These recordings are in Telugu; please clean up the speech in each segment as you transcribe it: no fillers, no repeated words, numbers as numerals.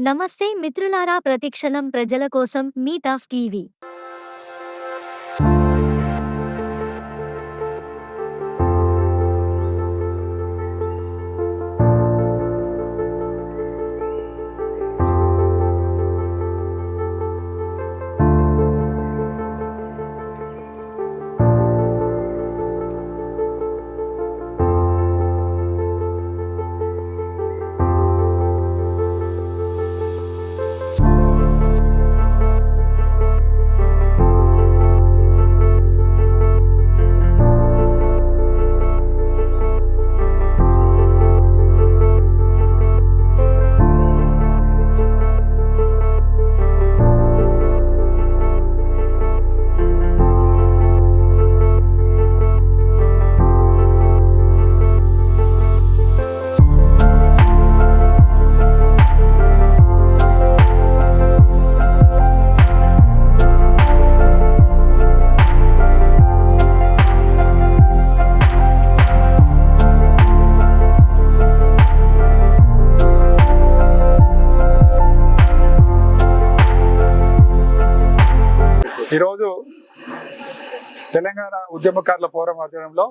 నమస్తే మిత్రులారా, ప్రతిక్షణం ప్రజల కోసం మీ టాఫ్ టీవీ. ఈరోజు తెలంగాణ ఉద్యమకారుల ఫోరం ఆధ్వర్యంలో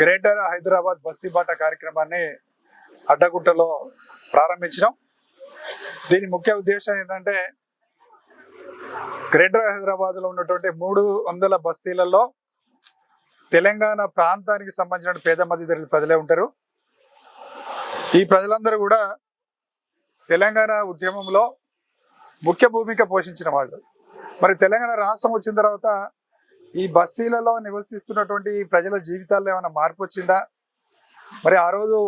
గ్రేటర్ హైదరాబాద్ బస్తీ బాట కార్యక్రమాన్ని అడ్డగుట్టలో ప్రారంభించినాం. దీని ముఖ్య ఉద్దేశం ఏంటంటే, గ్రేటర్ హైదరాబాద్లో ఉన్నటువంటి 300 బస్తీలలో తెలంగాణ ప్రాంతానికి సంబంధించిన పేద మధ్యతరగతి ప్రజలే ఉంటారు. ఈ ప్రజలందరూ కూడా తెలంగాణ ఉద్యమంలో ముఖ్య భూమిక పోషించిన వాళ్ళు. మరి తెలంగాణ రాష్ట్రం వచ్చిన తర్వాత ఈ బస్తీలలో నివసిస్తున్నటువంటి ప్రజల జీవితాల్లో ఏమైనా మార్పు వచ్చిందా? మరి ఆ రోజు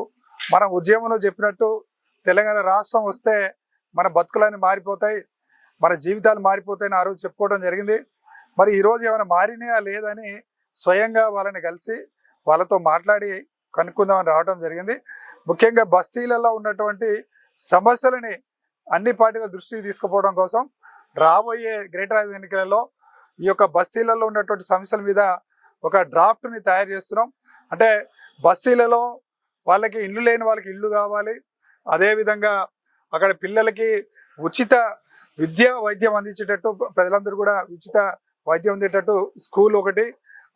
మన ఉద్యమంలో చెప్పినట్టు తెలంగాణ రాష్ట్రం వస్తే మన బతుకులన్నీ మారిపోతాయి, మన జీవితాలు మారిపోతాయని ఆ రోజు చెప్పుకోవడం జరిగింది. మరి ఈరోజు ఏమైనా మారినాయా లేదని స్వయంగా వాళ్ళని కలిసి వాళ్ళతో మాట్లాడి కనుక్కుందామని రావడం జరిగింది. ముఖ్యంగా బస్తీలలో ఉన్నటువంటి సమస్యలని అన్ని పార్టీల దృష్టికి తీసుకుపోవడం కోసం రాబోయే గ్రేటర్ హైదరాబాద్ ఎన్నికలలో ఈ యొక్క బస్తీలలో ఉన్నటువంటి సమస్యల మీద ఒక డ్రాఫ్ట్ని తయారు చేస్తున్నాం. అంటే బస్తీలలో వాళ్ళకి ఇల్లు లేని వాళ్ళకి ఇల్లు కావాలి, అదేవిధంగా అక్కడ పిల్లలకి ఉచిత విద్య వైద్యం అందించేటట్టు, ప్రజలందరూ కూడా ఉచిత వైద్యం అందేటట్టు స్కూల్ ఒకటి,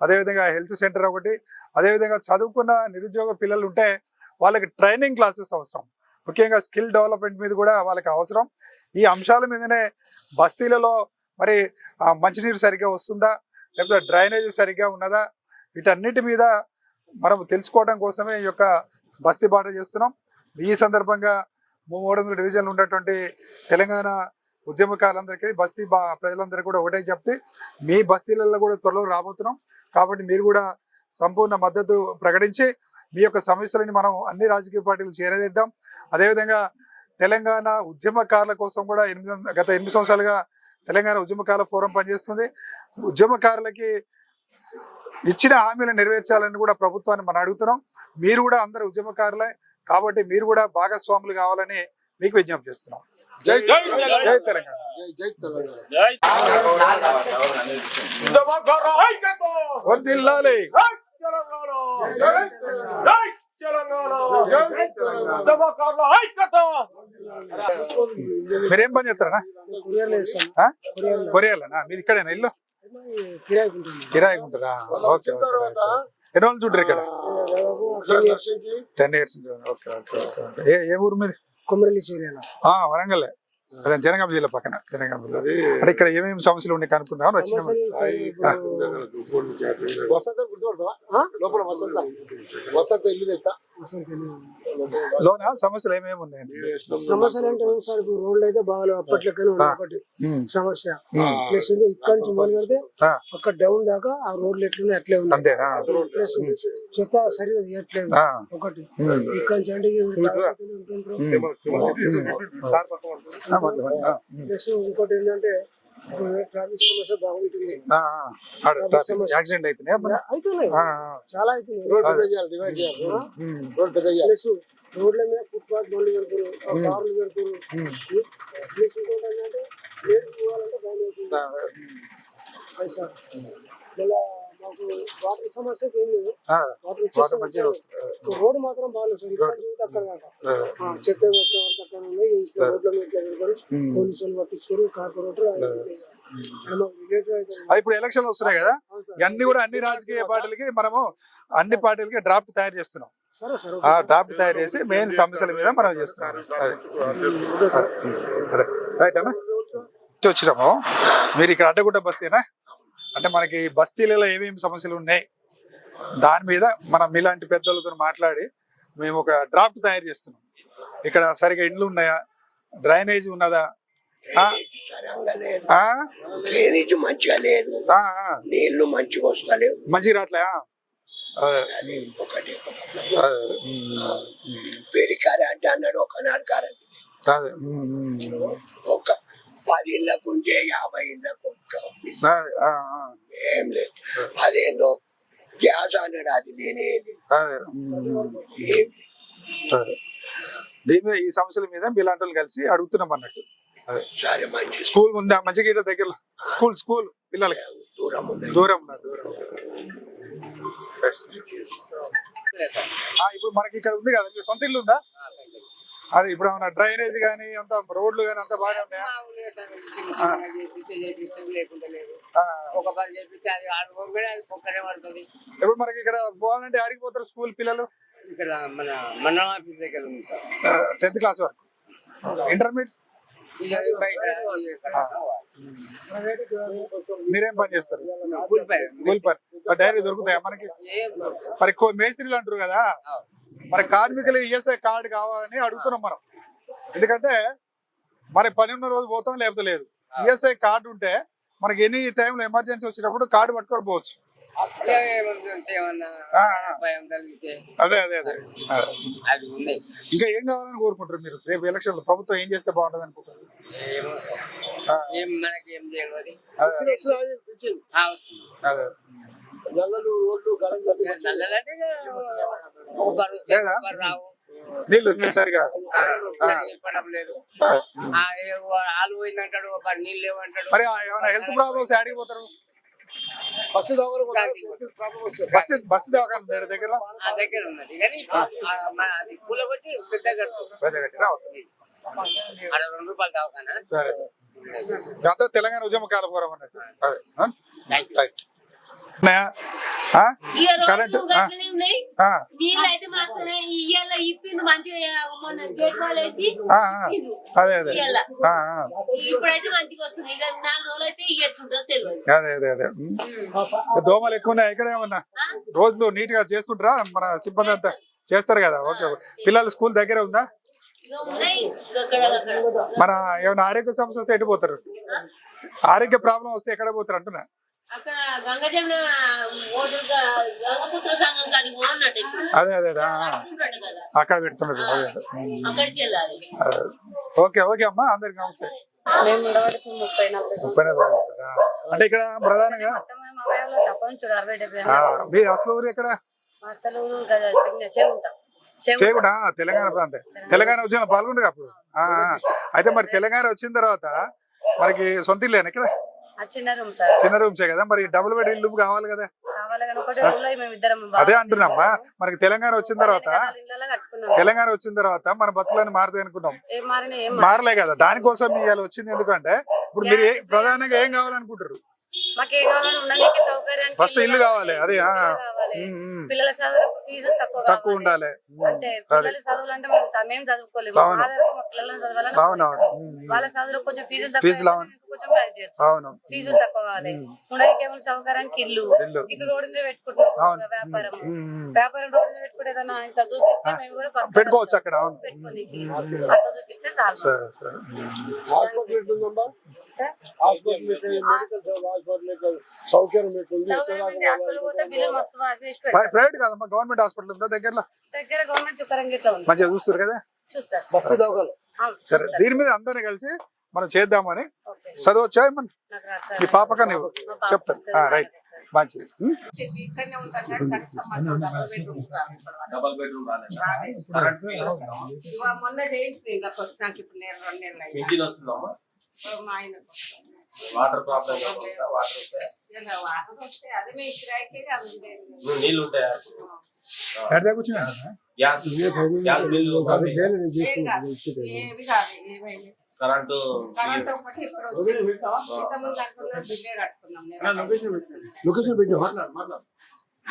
అదేవిధంగా హెల్త్ సెంటర్ ఒకటి, అదేవిధంగా చదువుకున్న నిరుద్యోగ పిల్లలు ఉంటే వాళ్ళకి ట్రైనింగ్ క్లాసెస్ అవసరం, ముఖ్యంగా స్కిల్ డెవలప్మెంట్ మీద కూడా వాళ్ళకి అవసరం. ఈ అంశాల మీదనే బస్తీలలో మరి మంచినీరు సరిగ్గా వస్తుందా, లేకపోతే డ్రైనేజ్ సరిగ్గా ఉన్నదా, వీటన్నిటి మీద మనం తెలుసుకోవడం కోసమే ఈ యొక్క బస్తీ బాట చేస్తున్నాం. ఈ సందర్భంగా 300 డివిజన్లు ఉన్నటువంటి తెలంగాణ ఉద్యమకారులందరికీ ప్రజలందరికీ కూడా ఒకటే చెప్తే, మీ బస్తీలలో కూడా త్వరలో రాబోతున్నాం. కాబట్టి మీరు కూడా సంపూర్ణ మద్దతు ప్రకటించి మీ యొక్క సమస్యలని మనం అన్ని రాజకీయ పార్టీలు చేరదిద్దాం. అదేవిధంగా తెలంగాణ ఉద్యమకారుల కోసం కూడా గత 8 సంవత్సరాలుగా తెలంగాణ ఉద్యమకారుల ఫోరం పనిచేస్తుంది. ఉద్యమకారులకి ఇచ్చిన హామీలను నెరవేర్చాలని కూడా ప్రభుత్వాన్ని మనం అడుగుతున్నాం. మీరు కూడా అందరు ఉద్యమకారులే కాబట్టి మీరు కూడా భాగస్వాములు కావాలని మీకు విజ్ఞప్తి చేస్తున్నాం. జై జై తెలంగాణ. వర్ధిల్లాలి. మీరేం పని చేస్తారా? కొరియాలనా? మీది ఇక్కడేనా ఇల్లు? కిరాయికి ఉంటారా? Okay okay. ఎన్ని రోజులు చూడరు ఇక్కడ? 10 years. Okay okay okay. ఏ ఊరు మీది? వరంగల్. అదే జనగామ జిల్లా పక్కన. జనగామ జిల్లా. అంటే ఇక్కడ ఏమేమి సమస్యలు ఉన్నాయి కనుక్కుందామని వచ్చినాం. లోనా సమస్యలు ఏమేమి ఉన్నాయండి? సమస్యలు అంటే సార్ ఇప్పుడు రోడ్లు అయితే బాగా అప్పట్లకనే ఒకటి సమస్య. ప్లస్ ఇక్కడ నుంచి మొదలు పెడితే అక్కడ డౌన్ దాకా ఆ రోడ్లు ఎట్లున్నాయి అట్లే ఉంది. ప్లస్ చెత్త సరిగా తీయట్లేదు ఒకటి. ఇక్కడ నుంచి అంటే ప్లస్ ఇంకోటి ఏంటంటే ట్రాఫిక్ సమస్య బాగుంటుంది. యాక్సిడెంట్ అవుతున్నాయి, చాలా అవుతున్నాయి. ప్లస్ రోడ్ల మీద ఫుట్పాత్ బండ్లు పెడతారు, కార్లు పెడతారు. ప్లస్ ఇంకోటి ఏంటంటే లేట్ పోవాలంటే భయం అవుతుంది సార్. మళ్ళా మాకు వాటర్ సమస్య ఏం లేదు, వాటర్ వచ్చేసి రోడ్డు మాత్రం బాగాలేదు సార్. ఇక్కడ చూస్తే అక్కడ దాకా చెత్త అక్కడ ఉన్నాయి. ఇట్లా రోడ్ల మీద పెడతారు, పోలీసులు పట్టించుకోరు, కార్పొరేటర్ రిలేటివ్ అయితే అది ఇప్పుడు ఎలక్షన్లు వస్తున్నాయి కదా, ఇవన్నీ కూడా అన్ని రాజకీయ పార్టీలకి మనము అన్ని పార్టీలకి డ్రాఫ్ట్ తయారు చేస్తున్నాం. సరే సరే ఆ డ్రాఫ్ట్ తయారు చేసి మెయిన్ సమస్యల మీద మనం చేస్తున్నాం. రైట్ అన్న, వచ్చినాము. మీరు ఇక్కడ అడ్డగుట్ట బస్తీనా అంటే మనకి బస్తీలలో ఏమేమి సమస్యలు ఉన్నాయి దాని మీద మనం మీలాంటి పెద్దలతో మాట్లాడి మేము ఒక డ్రాఫ్ట్ తయారు చేస్తున్నాం. ఇక్కడ సరిగా ఇండ్లు ఉన్నాయా, డ్రైనేజ్ ఉన్నదా, డ్రైనేజ్ మంచిగా లేదు, నీళ్లు మంచిగా వస్తలేవు, మంచిగా రావట్లే, ఒకటి పెరికారే అంటే అన్నాడు ఒకనాడు కరెంట్ ఒక 10 ఇళ్ళకు ఉంటే 50 ఇళ్ళకు ఏం లేదు. అదేందో గ్యాస్ అన్నాడు, అది నేనేది దీని మీద ఈ సమస్యల మీద మీలాంటి వాళ్ళు కలిసి అడుగుతున్నాం అన్నట్టు. సరే మంచి స్కూల్ ఉందా మంచిగా దగ్గర? స్కూల్ పిల్లలకి దూరం ఉంది. దూరం. ఇప్పుడు మనకి ఇక్కడ ఉంది కదా, మీ సొంత ఇల్లు ఉందా? అది ఇప్పుడు ఏమన్నా డ్రైనేజ్ కానీ అంత రోడ్లు కానీ అంత బాగానే ఉన్నాయా? ఇప్పుడు మనకి ఇక్కడ పోవాలంటే ఆడికి పోతారు స్కూల్ పిల్లలు? ఇక్కడ మన మండలం ఆఫీస్ దగ్గర ఉంది సార్, 10th క్లాస్ వరకు. ఇంటర్మీడియట్ మీరేం పని చేస్తారు? కూలి పని. డైరీ దొరుకుతాయా మనకి? మరి మేస్త్రీలు అంటారు కదా, మరి కార్మికులు ఈఎస్ఐ కార్డు కావాలని అడుగుతున్నాం మనం. ఎందుకంటే మరి పని ఉన్న రోజు పోతాం, లేకపోతే లేదు. ఈఎస్ఐ కార్డు ఉంటే మనకి ఎనీ టైంలో ఎమర్జెన్సీ వచ్చినప్పుడు కార్డు పట్టుకొని పోవచ్చు. అదే ఇంకా ఏం కావాలని కోరుకుంటారు మీరు? రేపు ఎలక్షన్ ప్రభుత్వం ఏం చేస్తే బాగుంటది అనుకుంటారు? నీళ్ళు సరిగా మరి ఏమైనా హెల్త్ ప్రాబ్లమ్స్ యాడికి పోతారు? బస్సు దవాఖాన దగ్గర ఉన్నది కానీ ₹2 దవాఖానా. సరే అంతా తెలంగాణ ఉద్యమకాల పోరం అన్నట్టు. అదే కరెంట్ అదే దోమలు ఎక్కువ ఉన్నాయి ఇక్కడ. ఏమన్నా రోజులు నీట్ గా చేస్తుంటారా? మన సిబ్బంది అంతా చేస్తారు కదా. ఓకే, పిల్లలు స్కూల్ దగ్గర ఉందా? మన ఏమైనా ఆరోగ్య సమస్య వస్తే ఎటు పోతారు? ఆరోగ్య ప్రాబ్లం వస్తే ఎక్కడ పోతారు అంటున్నా? అదే అక్కడ పెడుతున్నారు. ఓకే అమ్మా, అందరికి నమస్తే. అంటే ఇక్కడ ప్రధానంగా మీ అసలు ఊరు ఎక్కడ? చేయకుండా తెలంగాణ ప్రాంతం. తెలంగాణ ఉద్యమం పాల్గొంటారు అప్పుడు. అయితే మరి తెలంగాణ వచ్చిన తర్వాత మనకి సొంత ఇల్లేనా ఇక్కడ? చిన్న రూమ్సే కదా, మరి డబుల్ బెడ్ ఇల్లు కావాలి కదా. అదే అంటున్నామ్మా, మనకి తెలంగాణ వచ్చిన తర్వాత మన బతుకులని మారుతాయి అనుకున్నాం, మారలే కదా. దానికోసం ఇవాళ వచ్చింది. ఎందుకంటే ఇప్పుడు మీరు ప్రధానంగా ఏం కావాలనుకుంటారు? ఫస్ట్ ఇల్లు కావాలి. అదే పిల్లల చదువులకు ఫీజు తక్కువ ఉండాలి. వాళ్ళ చదువులకు కొంచెం ఫీజులు అవును, ఫీజులు తక్కువ కావాలి. ఉండడానికి సౌకర్యానికి ఇల్లు రోడ్డు మీద పెట్టుకుంటాం. వ్యాపారం రోడ్డు మీద పెట్టుకుంటే ఏదైనా ఇంత చూపిస్తే మేము కూడా పెట్టుకోవచ్చు అక్కడ. అట్లా చూపిస్తే చాలు. ప్రైవేట్ కాదమ్మా, గవర్నమెంట్ హాస్పిటల్ ఉందా దగ్గరలో? దగ్గర గవర్నమెంట్ తుకారంగిట్లో ఉంది, మంచిగా చూస్తారు కదా. బస్సు సరే, దీని మీద అందరినీ కలిసి మనం చేద్దామని. చదవచ్చా ఏమన్నా? ఈ పాపకని చెప్తాను. రైట్, మంచిది. మొన్న చేయించిన వాటర్ ప్రాబ్లం నీళ్ళు ఉంటాయా ఎక్కడ కూర్చున్నా gas gas bill current location పెట్టినా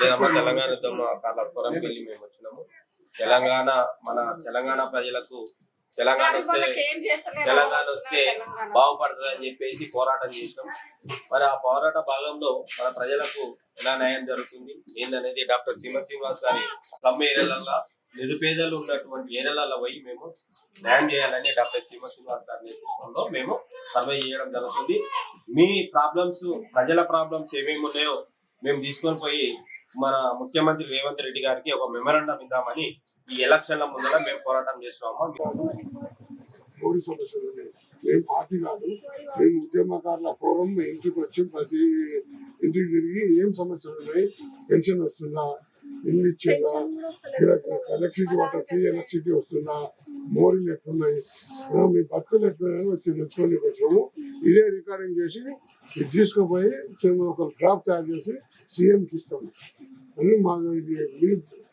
లేదమ్మా తెలంగాణ ఉద్యమ కాలాపురం వెళ్ళి మేము వచ్చినాము. తెలంగాణ మన తెలంగాణ ప్రజలకు తెలంగాణ వస్తే బాగుపడుతుంది అని చెప్పేసి పోరాటం చేసినాం. మరి ఆ పోరాట భాగంలో మన ప్రజలకు ఎలా న్యాయం జరుగుతుంది ఏందనేది డాక్టర్ చిమ్మ శ్రీనివాస్ గారి స్లమ్ ఏరియాలలో నిరుపేదలు ఉన్నటువంటి ఏరియాలలో పోయి మేము న్యాయం చేయాలని డాక్టర్ చిమ్మ శ్రీనివాస్ గారి నేతృత్వంలో మేము సర్వే చేయడం జరుగుతుంది. మీ ప్రాబ్లమ్స్ ప్రజల ప్రాబ్లమ్స్ ఏమేమి ఉన్నాయో మేము తీసుకొని పోయి మన ముఖ్యమంత్రి రేవంత్ రెడ్డి గారికి ఒక మెమరాండం ఇద్దామని ఈ ఎలక్షన్ల ముందర మేము పోరాటం చేస్తున్నాము. పౌర సమస్యలు మేము పార్టీ కాదు, మేము ఉద్యమకారుల ఫోరం ఇంటికి వచ్చి ప్రతి ఇంటికి తిరిగి ఏం సమస్యలు ఉన్నాయి, పెన్షన్ వస్తుందా, ఇల్లు ఇచ్చిందా, ఎలక్ట్రిసిటీ వాటర్ ఫ్రీ ఎలక్ట్రిసిటీ వస్తుందా, మోరీలు ఎట్లున్నాయి, మీ భక్తులు ఎట్లున్నాయని వచ్చి తెచ్చుకొని వచ్చాము. ఇదే రికార్డింగ్ చేసి ఇది తీసుకుపోయి ఒక డ్రాఫ్ట్ తయారు చేసి సీఎంకి ఇస్తాము అని మా ఇది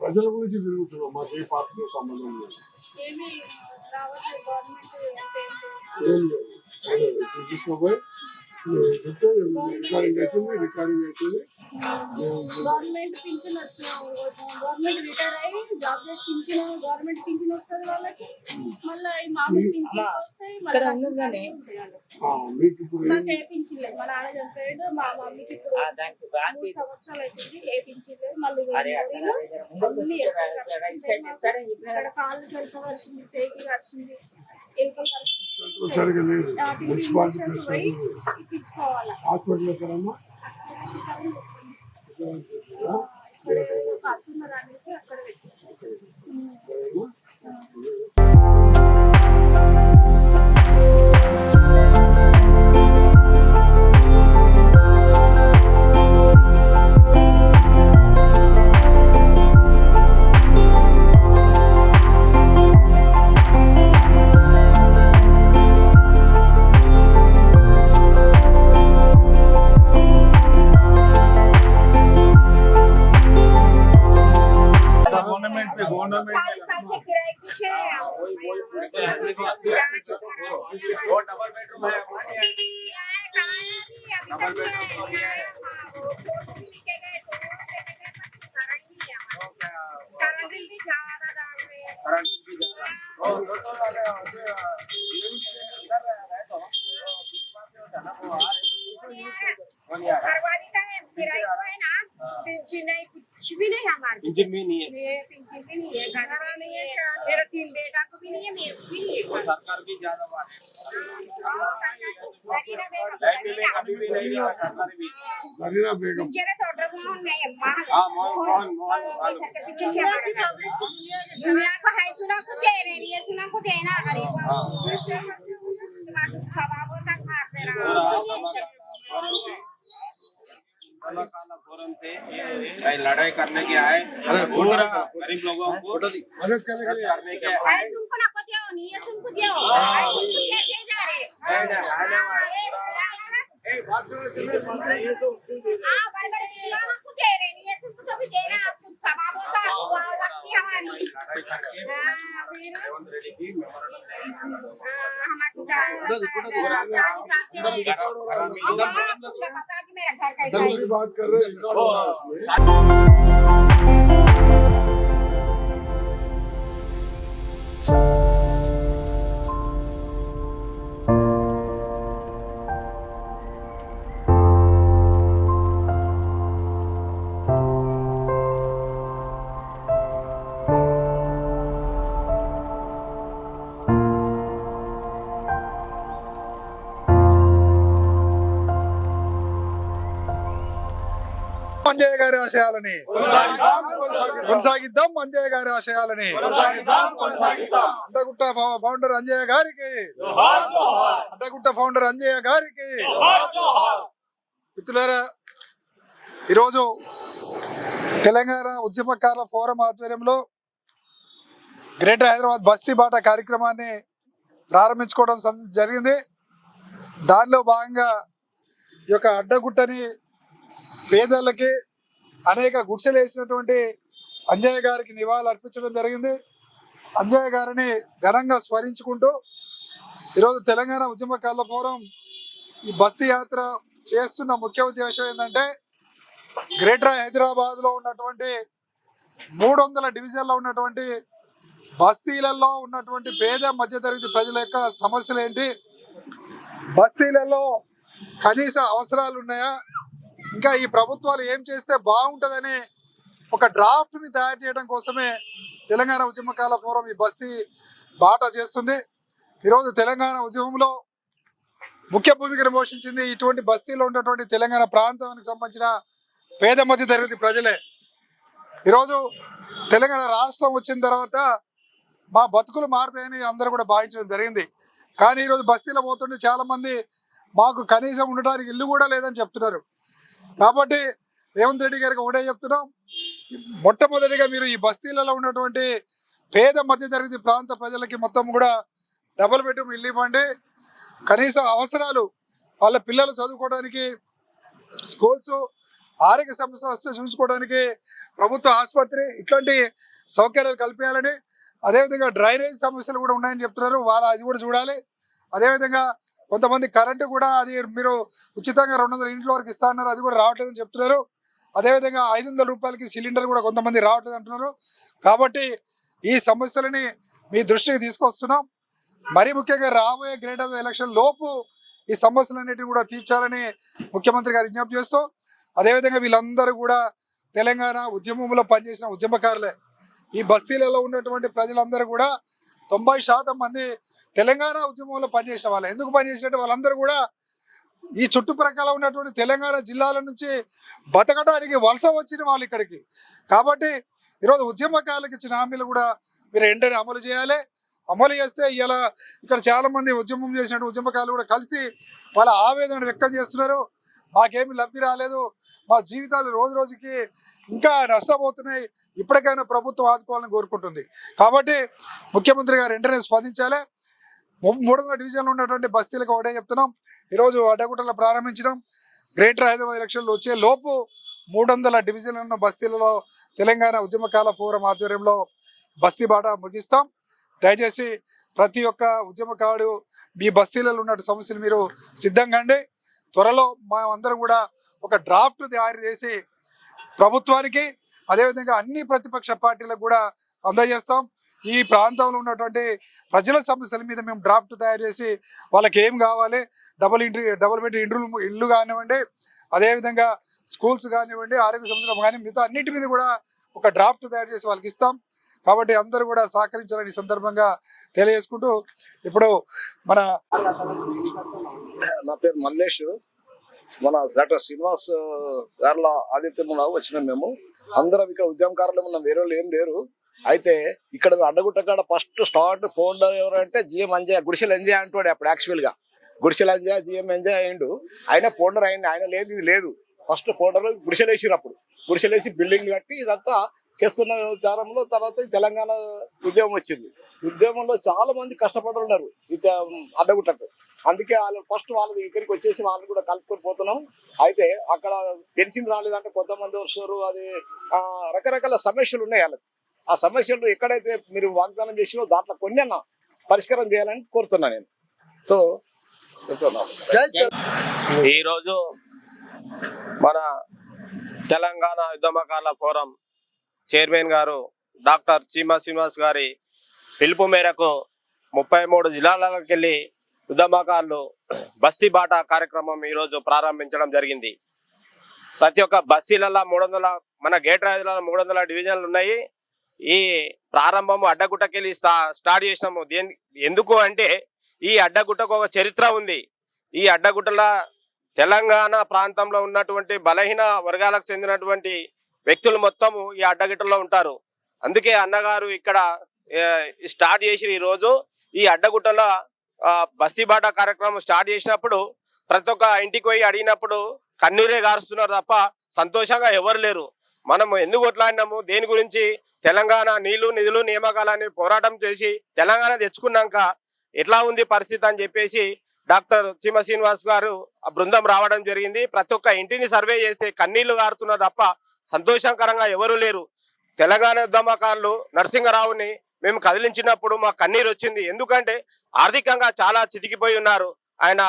ప్రజల గురించి తిరుగుతున్నాం. మాకు ఏ పార్టీతో సంబంధం లేదు, ఏం లేదు. తీసుకుపోయి చెప్తే రికార్డింగ్ అవుతుంది. గవర్నమెంట్ పింఛన్ గవర్నమెంట్ రిటైర్ అయ్యి జాబ్ చేసి పింఛన్ గవర్నమెంట్ పింఛన్ వస్తుంది వాళ్ళకి. మళ్ళీ మామూలు పింఛన్ వస్తాయి. నాకు ఏ పింఛన్ లేదు. మా నాన్న చనిపోయాడు, మా మమ్మీకి ఇప్పుడు 3 సంవత్సరాలు అవుతుంది. ఏ పింఛన్ లేదు. మళ్ళీ ఇక్కడ కాళ్ళు కలిపి వచ్చింది, చేయికి వచ్చింది, సరిగా లేదు. మున్సిపాలిటీ పోయి ఇప్పించుకోవాలి. హాస్పిటల్ ఎక్కడమ్మా కడుతున్నారు అనేసి అక్కడ कुछ भी नहीं हमारे पिंचन भी नहीं है, पिंचन भी नहीं है, घर नहीं है, मेरा 3 बेटा को भी नहीं है, मेरे को भी नहीं है। सरकार भी ज्यादा बात है। लाइट बिल कभी भी नहीं दिया सरकार भी। सरीना बेगम पिंचन तो ऑर्डर मोहन नहीं है, हाँ मोहन दुनिया को है सुना को दे रहे नहीं है, सुना को देना अरे सवाब का साथ दे रहा फोरम से लड़ाई करने के आए पूरा गरीब लोगों को मदद करने के लिए है। तुमको ना को दियो नहीं है, तुमको दियो कैसे जा रहे बड़े-बड़े लोगों को दे रहे नहीं है, तुमको तो भी देना, आपको सवाब होता है लगती हमारी। बात कर रहे हैं। అంజయ్య గారి ఆశయాలని కొనసాగిద్దాం. అంజయ్య గారి ఆశయాలని అడ్డగుట్ట ఫౌండర్ అంజయ్య గారికి, అడ్డగుట్ట ఫౌండర్ అంజయ్య గారికి. మిత్రులారా, ఈరోజు తెలంగాణ ఉద్యమకారుల ఫోరం ఆధ్వర్యంలో గ్రేటర్ హైదరాబాద్ బస్తీ బాట కార్యక్రమాన్ని ప్రారంభించుకోవడం జరిగింది. దానిలో భాగంగా ఈ యొక్క అడ్డగుట్టని పేదలకి అనేక గుడిసెలు వేసినటువంటి అంజయ్య గారికి నివాళులు అర్పించడం జరిగింది. అంజయ్య గారిని ఘనంగా స్మరించుకుంటూ ఈరోజు తెలంగాణ ఉద్యమకారుల ఫోరం ఈ బస్తీ యాత్ర చేస్తున్న ముఖ్య ఉద్దేశం ఏంటంటే గ్రేటర్ హైదరాబాద్లో ఉన్నటువంటి 300 డివిజన్లో ఉన్నటువంటి బస్తీలలో ఉన్నటువంటి పేద మధ్యతరగతి ప్రజల యొక్క సమస్యలు ఏంటి, బస్తీలలో కనీస అవసరాలు ఉన్నాయా, ఇంకా ఈ ప్రభుత్వాలు ఏం చేస్తే బాగుంటుందని ఒక డ్రాఫ్ట్ని తయారు చేయడం కోసమే తెలంగాణ ఉద్యమకాల ఫోరం ఈ బస్తీ బాట చేస్తుంది. ఈరోజు తెలంగాణ ఉద్యమంలో ముఖ్య భూమికను పోషించింది ఇటువంటి బస్తీలో ఉన్నటువంటి తెలంగాణ ప్రాంతానికి సంబంధించిన పేద మధ్య తరగతి ప్రజలే. ఈరోజు తెలంగాణ రాష్ట్రం వచ్చిన తర్వాత మా బతుకులు మారుతాయని అందరూ కూడా భావించడం జరిగింది. కానీ ఈరోజు బస్తీలో పోతుంటే చాలామంది మాకు కనీసం ఉండడానికి ఇల్లు కూడా లేదని చెప్తున్నారు. కాబట్టి రేవంత్ రెడ్డి గారికి ఒకటే చెప్తున్నాం, మొట్టమొదటిగా మీరు ఈ బస్తీలలో ఉన్నటువంటి పేద మధ్యతరగతి ప్రాంత ప్రజలకి మొత్తం కూడా డబుల్ బెడ్రూమ్ ఇల్లు ఇవ్వండి. కనీస అవసరాలు వాళ్ళ పిల్లలు చదువుకోవడానికి స్కూల్స్, ఆరోగ్య సమస్య చూసుకోవడానికి ప్రభుత్వ ఆసుపత్రి ఇట్లాంటి సౌకర్యాలు కల్పించాలని, అదేవిధంగా డ్రైనేజ్ సమస్యలు కూడా ఉన్నాయని చెప్తున్నారు, అది కూడా చూడాలి. అదేవిధంగా కొంతమంది కరెంటు కూడా అది మీరు ఉచితంగా 200 ఇంట్ల వరకు ఇస్తా అన్నారు, అది కూడా రావట్లేదని చెప్తున్నారు. అదేవిధంగా 500 రూపాయలకి సిలిండర్ కూడా కొంతమంది రావట్లేదు అంటున్నారు. కాబట్టి ఈ సమస్యలని మీ దృష్టికి తీసుకొస్తున్నాం. మరీ ముఖ్యంగా రాబోయే గ్రేటర్ ఎలక్షన్ లోపు ఈ సమస్యలన్నిటిని కూడా తీర్చాలని ముఖ్యమంత్రి గారు విజ్ఞప్తి చేస్తూ, అదేవిధంగా వీళ్ళందరూ కూడా తెలంగాణ ఉద్యమంలో పనిచేసిన ఉద్యమకారులే. ఈ బస్తీలలో ఉన్నటువంటి ప్రజలందరూ కూడా 90% మంది తెలంగాణ ఉద్యమంలో పనిచేసిన వాళ్ళే. ఎందుకు పనిచేసినట్టు వాళ్ళందరూ కూడా ఈ చుట్టుప్రక్కల ఉన్నటువంటి తెలంగాణ జిల్లాల నుంచి బతకడానికి వలస వచ్చిన వాళ్ళు ఇక్కడికి. కాబట్టి ఈరోజు ఉద్యమకారులకు ఇచ్చిన హామీలు కూడా మీరు వెంటనే అమలు చేయాలి. అమలు చేస్తే ఇలా ఇక్కడ చాలామంది ఉద్యమం చేసినట్టు ఉద్యమకారులు కూడా కలిసి వాళ్ళ ఆవేదన వ్యక్తం చేస్తున్నారు. మాకేమీ లబ్ధి రాలేదు, మా జీవితాలు రోజు రోజుకి ఇంకా నష్టపోతున్నాయి, ఇప్పటికైనా ప్రభుత్వం ఆదుకోవాలని కోరుకుంటుంది. కాబట్టి ముఖ్యమంత్రి గారు వెంటనే స్పందించాలి. 300 డివిజన్లు ఉన్నటువంటి బస్తీలకు ఒకటే చెప్తున్నాం, ఈరోజు అడ్డగుట్టలో ప్రారంభించడం, గ్రేటర్ హైదరాబాద్ ఎలక్షన్లు వచ్చే లోపు 300 డివిజన్లు ఉన్న బస్తీలలో తెలంగాణ ఉద్యమకాల ఫోరం ఆధ్వర్యంలో బస్తీ బాట ముగిస్తాం. దయచేసి ప్రతి ఒక్క ఉద్యమకారుడు మీ బస్తీలలో ఉన్న సమస్యలు మీరు సిద్ధంగా అండి. త్వరలో అందరం కూడా ఒక డ్రాఫ్ట్ తయారు చేసి ప్రభుత్వానికి అదేవిధంగా అన్ని ప్రతిపక్ష పార్టీలకు కూడా అందజేస్తాం. ఈ ప్రాంతంలో ఉన్నటువంటి ప్రజల సమస్యల మీద మేము డ్రాఫ్ట్ తయారు చేసి వాళ్ళకి ఏం కావాలి, డబుల్ బెడ్ ఇల్లు కానివ్వండి, అదేవిధంగా స్కూల్స్ కానివ్వండి, ఆరోగ్య సంరక్షణ కానీ మిగతా అన్నిటి మీద కూడా ఒక డ్రాఫ్ట్ తయారు చేసి వాళ్ళకి ఇస్తాం. కాబట్టి అందరూ కూడా సహకరించాలని సందర్భంగా తెలియజేసుకుంటూ, ఇప్పుడు నా పేరు మల్లేష్, మన డాక్టర్ శ్రీనివాస్ గారుల ఆదిత్యంలో వచ్చినాం. మేము అందరం ఇక్కడ ఉద్యమకారులు ఉన్నాం, వేరే వాళ్ళు ఏం లేరు. అయితే ఇక్కడ అడ్డగుట్ట కాడ ఫస్ట్ స్టార్ట్ ఫౌండర్ ఎవరంటే జిఎం అంజయ్య, గుడిసెలు ఎంజాయ్ అంటాడు. అప్పుడు యాక్చువల్గా గుడిసెలు ఎంజాయ్ జిఎం ఎంజాయ్ అయ్యిండు. ఆయన ఫౌండర్ అయ్యింది, ఆయన లేదు ఇది లేదు. ఫస్ట్ ఫౌండర్ గుడిసెలు వేసిరు. అప్పుడు గుడిసెలు వేసి బిల్డింగ్ కట్టి ఇదంతా చేస్తున్న విచారంలో తర్వాత తెలంగాణ ఉద్యమం వచ్చింది. ఉద్యమంలో చాలా మంది కష్టపడుతున్నారు అడ్డగుట్టకు. అందుకే వాళ్ళు ఫస్ట్ వాళ్ళ దగ్గరికి వచ్చేసి వాళ్ళని కూడా కలుపుకొని పోతున్నాం. అయితే అక్కడ పెన్షన్ రాలేదంటే కొంతమంది వస్తారు, అది రకరకాల సమస్యలు ఉన్నాయి వాళ్ళకి. ఆ సమస్యలు ఎక్కడైతే మీరు వాగ్దానం చేసినో దాంట్లో కొన్ని అన్న పరిష్కారం చేయాలని కోరుతున్నా నేను. సో ఈరోజు మన తెలంగాణ ఉద్యమకారుల ఫోరం చైర్మన్ గారు డాక్టర్ చీమా శ్రీనివాస్ గారి పిలుపు మేరకు 33 జిల్లాలకు వెళ్ళి ఉద్యమకారులు బస్తీ బాట కార్యక్రమం ఈరోజు ప్రారంభించడం జరిగింది. ప్రతి ఒక్క బస్తీలలో 300 మన గ్రేటర్ హైదరాబాద్ 300 డివిజన్లు ఉన్నాయి. ఈ ప్రారంభము అడ్డగుట్టకెళ్ళి స్టార్ట్ చేసినాము. ఎందుకు అంటే ఈ అడ్డగుట్టకు ఒక చరిత్ర ఉంది. ఈ అడ్డగుట్టల తెలంగాణ ప్రాంతంలో ఉన్నటువంటి బలహీన వర్గాలకు చెందినటువంటి వ్యక్తులు మొత్తము ఈ అడ్డగుట్టలో ఉంటారు. అందుకే అన్నగారు ఇక్కడ స్టార్ట్ చేసి ఈరోజు ఈ అడ్డగుట్టల బస్తీ బాట కార్యక్రమం స్టార్ట్ చేసినప్పుడు ప్రతి ఒక్క ఇంటికి పోయి అడిగినప్పుడు కన్నీరే గారుస్తున్నారు తప్ప సంతోషంగా ఎవరు లేరు. మనము ఎందుకు కొట్లాడినాము, దేని గురించి, తెలంగాణ నీళ్లు నిధులు నియామకాలని పోరాటం చేసి తెలంగాణ తెచ్చుకున్నాక ఎట్లా ఉంది పరిస్థితి అని చెప్పేసి డాక్టర్ చీమ శ్రీనివాస్ గారు ఆ బృందం రావడం జరిగింది. ప్రతి ఒక్క ఇంటిని సర్వే చేస్తే కన్నీళ్లు గారుతున్నారు తప్ప సంతోషకరంగా ఎవరు లేరు. తెలంగాణ ఉద్యమకారులు నరసింహరావుని మేము కదిలించినప్పుడు మా కన్నీరు వచ్చింది. ఎందుకంటే ఆర్థికంగా చాలా చితికిపోయి ఉన్నారు. ఆయన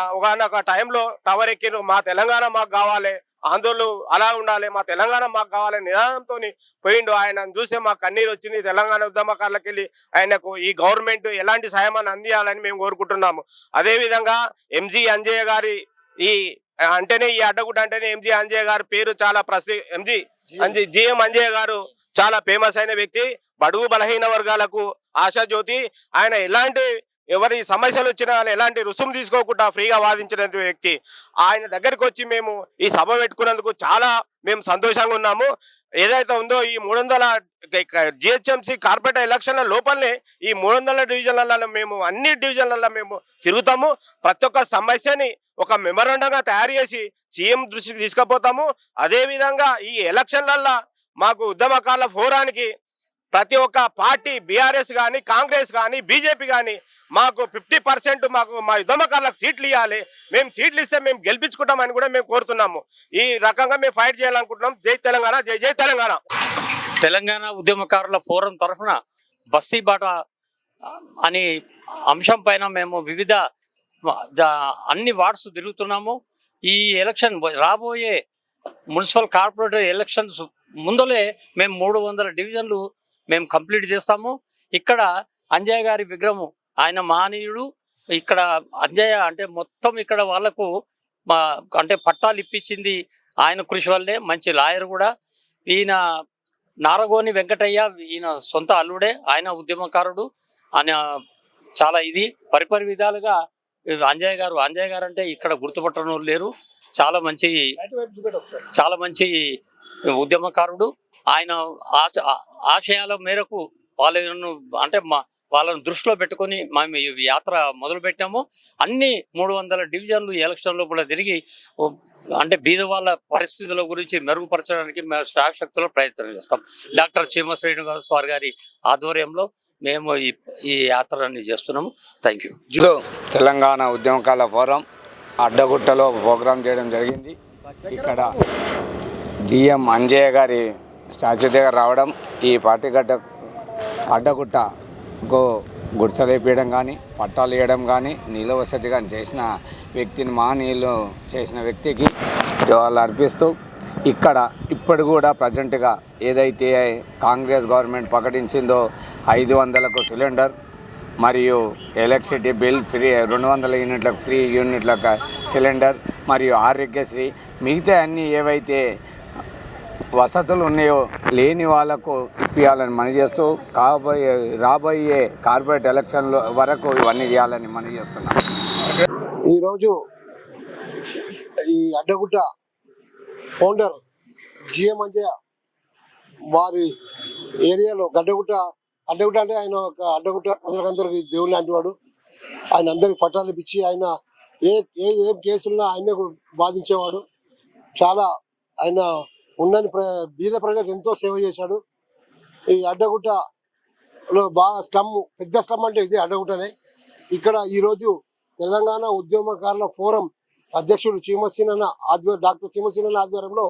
ఒక టైంలో టవర్ ఎక్కిరు, మా తెలంగాణ మాకు కావాలి, ఆందోళనలు అలా ఉండాలి, మా తెలంగాణ మాకు కావాలి నినాదంతో పోయిండు. ఆయన చూస్తే మా కన్నీరు వచ్చింది. తెలంగాణ ఉద్యమకారులకు వెళ్ళి ఆయనకు ఈ గవర్నమెంట్ ఎలాంటి సాయమాన్ని అందియాలని మేము కోరుకుంటున్నాము. అదేవిధంగా ఎంజీ అంజయ్య గారి ఈ అంటేనే ఈ అడ్డగుట్ట అంటేనే ఎంజీ అంజయ్య గారి పేరు చాలా జిఎం అంజయ్య గారు చాలా ఫేమస్ అయిన వ్యక్తి. బడుగు బలహీన వర్గాలకు ఆశాజ్యోతి. ఆయన ఎలాంటి ఎవరి సమస్యలు వచ్చినా ఎలాంటి రుసుము తీసుకోకుండా ఫ్రీగా వాదించిన వ్యక్తి. ఆయన దగ్గరికి వచ్చి మేము ఈ సభ పెట్టుకున్నందుకు చాలా మేము సంతోషంగా ఉన్నాము. ఏదైతే ఉందో ఈ 300 జిహెచ్ఎంసీ కార్పొరేటర్ ఎలక్షన్ల లోపలనే ఈ 300 డివిజన్లలో మేము అన్ని డివిజన్లలో మేము తిరుగుతాము. ప్రతి ఒక్క సమస్యని ఒక మెమరాండంగా తయారు చేసి సీఎం దృష్టికి తీసుకుపోతాము. అదేవిధంగా ఈ ఎలక్షన్లల్లో మాకు ఉద్యమకారుల ఫోరానికి ప్రతి ఒక్క పార్టీ బీఆర్ఎస్ కానీ కాంగ్రెస్ కానీ బీజేపీ కానీ మాకు 50% మాకు మా ఉద్యమకారులకు సీట్లు ఇవ్వాలి. మేము సీట్లు ఇస్తే మేము గెలిపించుకుంటామని కూడా మేము కోరుతున్నాము. ఈ రకంగా మేము ఫైట్ చేయాలనుకుంటున్నాం. జై తెలంగాణ, జై జై తెలంగాణ. తెలంగాణ ఉద్యమకారుల ఫోరం తరఫున బస్తీ బాట అనే అంశం పైన మేము వివిధ అన్ని వార్డ్స్ తిరుగుతున్నాము. ఈ ఎలక్షన్ రాబోయే మున్సిపల్ కార్పొరేటర్ ఎలక్షన్స్ ముందలే మేము 300 డివిజన్లు మేము కంప్లీట్ చేస్తాము. ఇక్కడ అంజయ్య గారి విగ్రహం, ఆయన మహనీయుడు. ఇక్కడ అంజయ్య అంటే మొత్తం ఇక్కడ వాళ్లకు అంటే పట్టాలు ఇప్పించింది ఆయన కృషి వల్లే. మంచి లాయర్ కూడా. ఈయన నారగోని వెంకటయ్య ఈయన సొంత అల్లుడే. ఆయన ఉద్యమకారుడు. ఆయన చాలా ఇది పరిపరి విధాలుగా అంజయ్య గారు అంటే ఇక్కడ గుర్తుపట్టడం లేరు. చాలా మంచి ఉద్యమకారుడు. ఆయన ఆశయాల మేరకు వాళ్ళను దృష్టిలో పెట్టుకొని మేము ఈ యాత్ర మొదలు పెట్టాము. అన్ని 300 డివిజన్లు ఎలక్షన్లో కూడా తిరిగి అంటే బీద వాళ్ళ పరిస్థితుల గురించి మెరుగుపరచడానికి మేము శాయశక్తుల్లో ప్రయత్నం చేస్తాం. డాక్టర్ చీమ శ్రీనివాస్ గారి ఆధ్వర్యంలో మేము ఈ యాత్రని చేస్తున్నాము. Thank you. తెలంగాణ ఉద్యమకాల ఫోరం అడ్డగుట్టలో ప్రోగ్రాం చేయడం జరిగింది. ఇక్కడ జిఎం అంజయ్య గారి స్టాచ్యూ దగ్గర రావడం, ఈ పార్టీ అడ్డగుట్టకు గుడిసెలేపేయడం కానీ, పట్టాలు వేయడం కానీ, నీళ్ళ వసతి కానీ చేసిన వ్యక్తిని మహనీయులు చేసిన వ్యక్తికి జవాళ్ళు అర్పిస్తూ ఇప్పుడు కూడా ప్రజెంట్గా ఏదైతే కాంగ్రెస్ గవర్నమెంట్ ప్రకటించిందో 500కు సిలిండర్ మరియు ఎలక్ట్రిసిటీ బిల్ ఫ్రీ, 200 యూనిట్లకు ఫ్రీ యూనిట్లకు సిలిండర్ మరియు ఆరోగ్యశ్రీ, మిగతా అన్నీ ఏవైతే వసతులు ఉన్నాయో లేని వాళ్లకు ఇప్పించాలని మనం చేస్తూ రాబోయే కార్పొరేట్ ఎలక్షన్ల వరకు ఇవన్నీ చేయాలని మనం చేస్తున్నాం. ఈరోజు ఈ అడ్డగుట్ట ఫౌండర్ జిఎం అంజయ్య వారి ఏరియాలో అడ్డగుట్ట అంటే ఆయన ఒక అడ్డగుట్ట ప్రజలందరికీ దేవుడు లాంటి వాడు. ఆయన అందరికి పట్టాలు ఇప్పించి ఆయన ఏం కేసులున్నా ఆయనకు బాధించేవాడు. చాలా ఆయన ఉన్నని బీద ప్రజలకు ఎంతో సేవ చేశాడు. ఈ అడ్డగుట్టలో బాగా పెద్ద స్లమ్ అంటే ఇది అడ్డగుట్టనే. ఇక్కడ ఈరోజు తెలంగాణ ఉద్యమకారుల ఫోరం అధ్యక్షుడు డాక్టర్ చీమసీనన్న ఆధ్వర్యంలో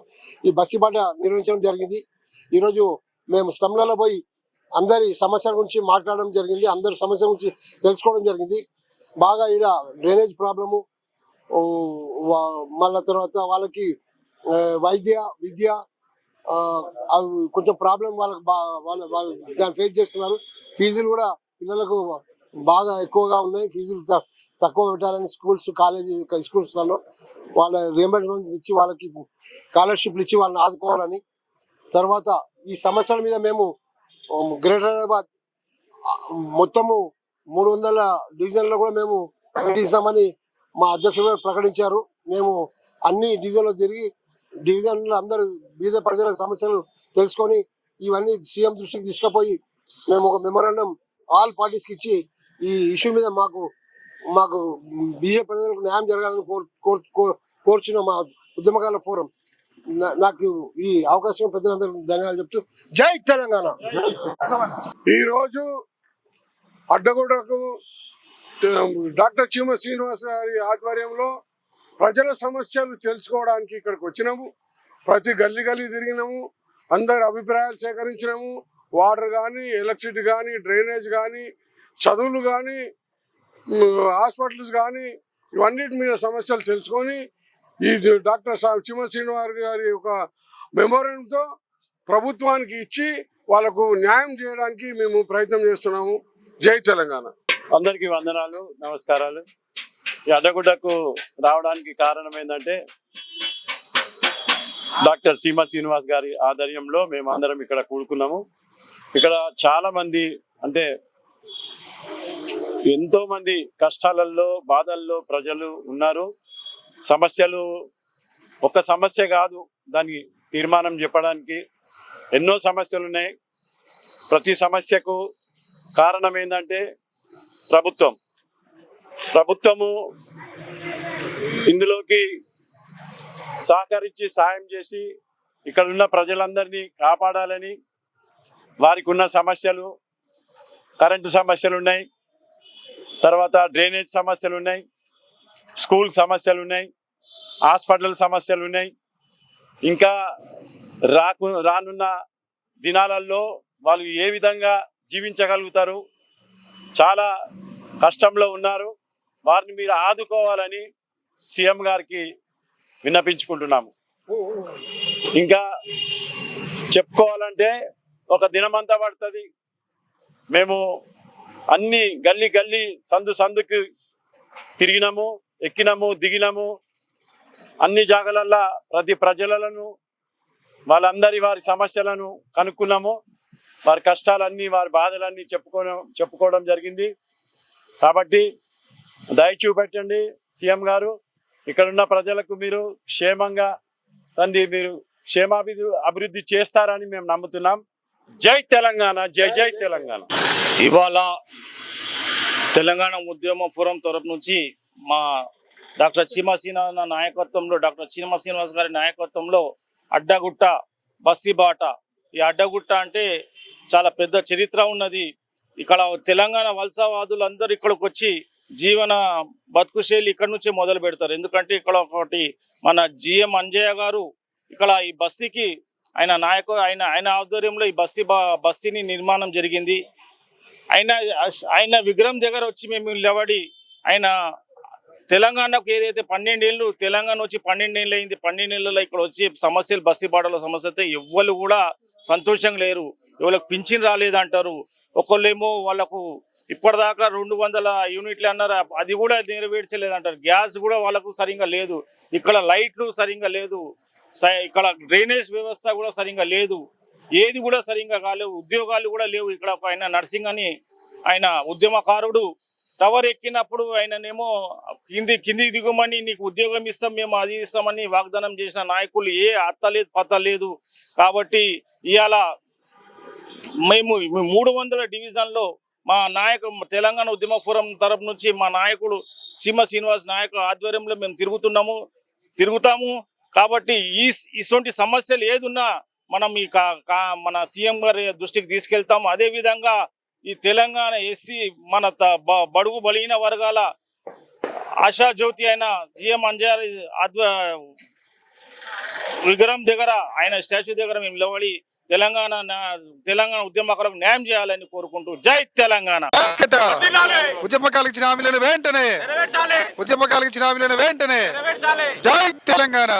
ఈ బస్సీబాట నిర్వహించడం జరిగింది. ఈరోజు మేము స్లమ్లలో పోయి అందరి సమస్యల గురించి మాట్లాడడం జరిగింది. అందరి సమస్యల గురించి తెలుసుకోవడం జరిగింది. బాగా ఈడ డ్రైనేజ్ ప్రాబ్లము, మళ్ళా తర్వాత వాళ్ళకి విద్య అవి కొంచెం ప్రాబ్లం వాళ్ళు దాన్ని ఫేస్ చేస్తున్నారు. ఫీజులు కూడా పిల్లలకు బాగా ఎక్కువగా ఉన్నాయి. ఫీజులు తక్కువ పెట్టాలని స్కూల్స్లలో వాళ్ళ రియంబర్స్మెంట్ ఇచ్చి వాళ్ళకి స్కాలర్షిప్లు ఇచ్చి వాళ్ళని ఆదుకోవాలని. తర్వాత ఈ సమస్యల మీద మేము గ్రేటర్ హైదరాబాద్ మొత్తము 300 డివిజన్లో కూడా మేము ప్రకటిస్తామని మా అధ్యక్షులు ప్రకటించారు. మేము అన్ని డివిజన్లో తిరిగి డివిజన్లో అందరూ బీద ప్రజల సమస్యలు తెలుసుకొని ఇవన్నీ సీఎం దృష్టికి తీసుకుపోయి మేము ఒక మెమోరాండం ఆల్ పార్టీస్కి ఇచ్చి ఈ ఇష్యూ మీద మాకు బీజేపీ ప్రజలకు న్యాయం జరగాలని కోరుచున్న మా ఉద్యమకారుల ఫోరం. నాకు ఈ అవకాశం ప్రజలందరికీ ధన్యవాదాలు చెప్తూ జై తెలంగాణ. ఈరోజు అడ్డగూడకు డాక్టర్ చీమ శ్రీనివాస్ గారి ఆధ్వర్యంలో ప్రజల సమస్యలు తెలుసుకోవడానికి ఇక్కడికి వచ్చినాము. ప్రతి గల్లీ తిరిగినాము, అందరి అభిప్రాయాలు సేకరించినాము. వాటర్ కానీ, ఎలక్ట్రిసిటీ కానీ, డ్రైనేజ్ కానీ, చదువులు కానీ, హాస్పిటల్స్ కానీ, ఇవన్నిటి మీద సమస్యలు తెలుసుకొని ఈ డాక్టర్ చీమ శ్రీనివాస్ గారి ఒక మెమోరంతో ప్రభుత్వానికి ఇచ్చి వాళ్ళకు న్యాయం చేయడానికి మేము ప్రయత్నం చేస్తున్నాము. జై తెలంగాణ. అందరికీ వందనాలు, నమస్కారాలు. ఈ అడ్డగుడ్డకు రావడానికి కారణం ఏంటంటే డాక్టర్ చీమ శ్రీనివాస్ గారి ఆధ్వర్యంలో మేము అందరం ఇక్కడ కూడుకున్నాము. ఇక్కడ చాలా మంది అంటే ఎంతో మంది కష్టాలలో బాధల్లో ప్రజలు ఉన్నారు. సమస్యలు ఒక సమస్య కాదు, దానికి తీర్మానం చెప్పడానికి ఎన్నో సమస్యలు ఉన్నాయి. ప్రతి సమస్యకు కారణం ఏంటంటే ప్రభుత్వము ఇందులోకి సహకరించి సాయం చేసి ఇక్కడ ఉన్న ప్రజలందరినీ కాపాడాలని, వారికి ఉన్న సమస్యలు కరెంటు సమస్యలు ఉన్నాయి, తర్వాత డ్రైనేజ్ సమస్యలు ఉన్నాయి, స్కూల్ సమస్యలు ఉన్నాయి, హాస్పిటల్ సమస్యలు ఉన్నాయి. ఇంకా రానున్న దినాలలో వాళ్ళు ఏ విధంగా జీవించగలుగుతారు, చాలా కష్టంలో ఉన్నారు. వారిని మీరు ఆదుకోవాలని సీఎం గారికి విన్నపించుకుంటున్నాము. ఇంకా చెప్పుకోవాలంటే ఒక దినమంతా పడుతుంది. మేము అన్ని గల్లీ సందుకి తిరిగినాము, ఎక్కినాము, దిగినాము. అన్ని జాగాలల్లో ప్రతి ప్రజలను వారి సమస్యలను కనుక్కున్నాము. వారి కష్టాలన్నీ, వారి బాధలన్నీ చెప్పుకోవడం జరిగింది. కాబట్టి దయ చూపెట్టండి సీఎం గారు, ఇక్కడున్న ప్రజలకు మీరు క్షేమంగా మీరు అభివృద్ధి చేస్తారని మేము నమ్ముతున్నాం. జై తెలంగాణ, జై తెలంగాణ. ఇవాళ తెలంగాణ ఉద్యమ ఫోరం తరపు నుంచి మా డాక్టర్ చీమ శ్రీనివాస్ నాయకత్వంలో, డాక్టర్ చీమ శ్రీనివాస్ గారి నాయకత్వంలో అడ్డగుట్ట బస్తీ బాట. ఈ అడ్డగుట్ట అంటే చాలా పెద్ద చరిత్ర ఉన్నది. ఇక్కడ తెలంగాణ వలసవాదులు అందరూ ఇక్కడికి వచ్చి జీవన బతుకు శైలి ఇక్కడ నుంచే మొదలు పెడతారు. ఎందుకంటే ఇక్కడ ఒకటి మన జిఎం అంజయ్య గారు ఇక్కడ ఈ బస్తీకి ఆయన ఆధ్వర్యంలో ఈ బస్తీని నిర్మాణం జరిగింది. ఆయన విగ్రహం దగ్గర వచ్చి మేము నిలబడి ఆయన తెలంగాణకు ఏదైతే 12 ఏళ్ళు తెలంగాణ వచ్చి 12 ఏళ్ళు అయింది, 12 ఏళ్ళలో ఇక్కడ వచ్చి సమస్యలు బస్తీ బాటలో సమస్యతో ఎవ్వరు కూడా సంతోషంగా లేరు. ఎవరికి పింఛన్ రాలేదంటారు. ఒకళ్ళేమో వాళ్ళకు ఇప్పటిదాకా 200 యూనిట్లు అన్నారు, అది కూడా నెరవేర్చలేదంటారు. గ్యాస్ కూడా వాళ్ళకు సరిగ్గా లేదు. ఇక్కడ లైట్లు సరిగ్గా లేదు. ఇక్కడ డ్రైనేజ్ వ్యవస్థ కూడా సరిగ్గా లేదు. ఏది కూడా సరిగ్గా కాలేవు. ఉద్యోగాలు కూడా లేవు. ఇక్కడ ఆయన నర్సింగ్ అని ఆయన ఉద్యమకారుడు టవర్ ఎక్కినప్పుడు ఆయననేమో కింది దిగుమని నీకు ఉద్యోగం ఇస్తాం, మేము అది ఇస్తామని వాగ్దానం చేసిన నాయకులు ఏ అత్తలేదు పత్తలేదు. కాబట్టి ఇవాళ మేము 300 డివిజన్లో మా తెలంగాణ ఉద్యమ ఫోరం తరపు నుంచి మా నాయకుడు చీమ శ్రీనివాస్ ఆధ్వర్యంలో మేము తిరుగుతాము. కాబట్టి ఇటువంటి సమస్యలు ఏదున్నా మనం మన సీఎం గారి దృష్టికి తీసుకెళ్తాము. అదేవిధంగా ఈ తెలంగాణ ఎస్సీ మన బడుగు బలహీన వర్గాల ఆశాజ్యోతి అయిన జిఎం అంజయ్య విగ్రహం దగ్గర, ఆయన స్టాచ్యూ దగ్గర మేము నిలబడి తెలంగాణ ఉద్యమకారులకు న్యాయం చేయాలని కోరుకుంటూ జై తెలంగాణ. ఉద్యమకాలకు ఇచ్చిన హామీలను వెంటనే జై తెలంగాణ.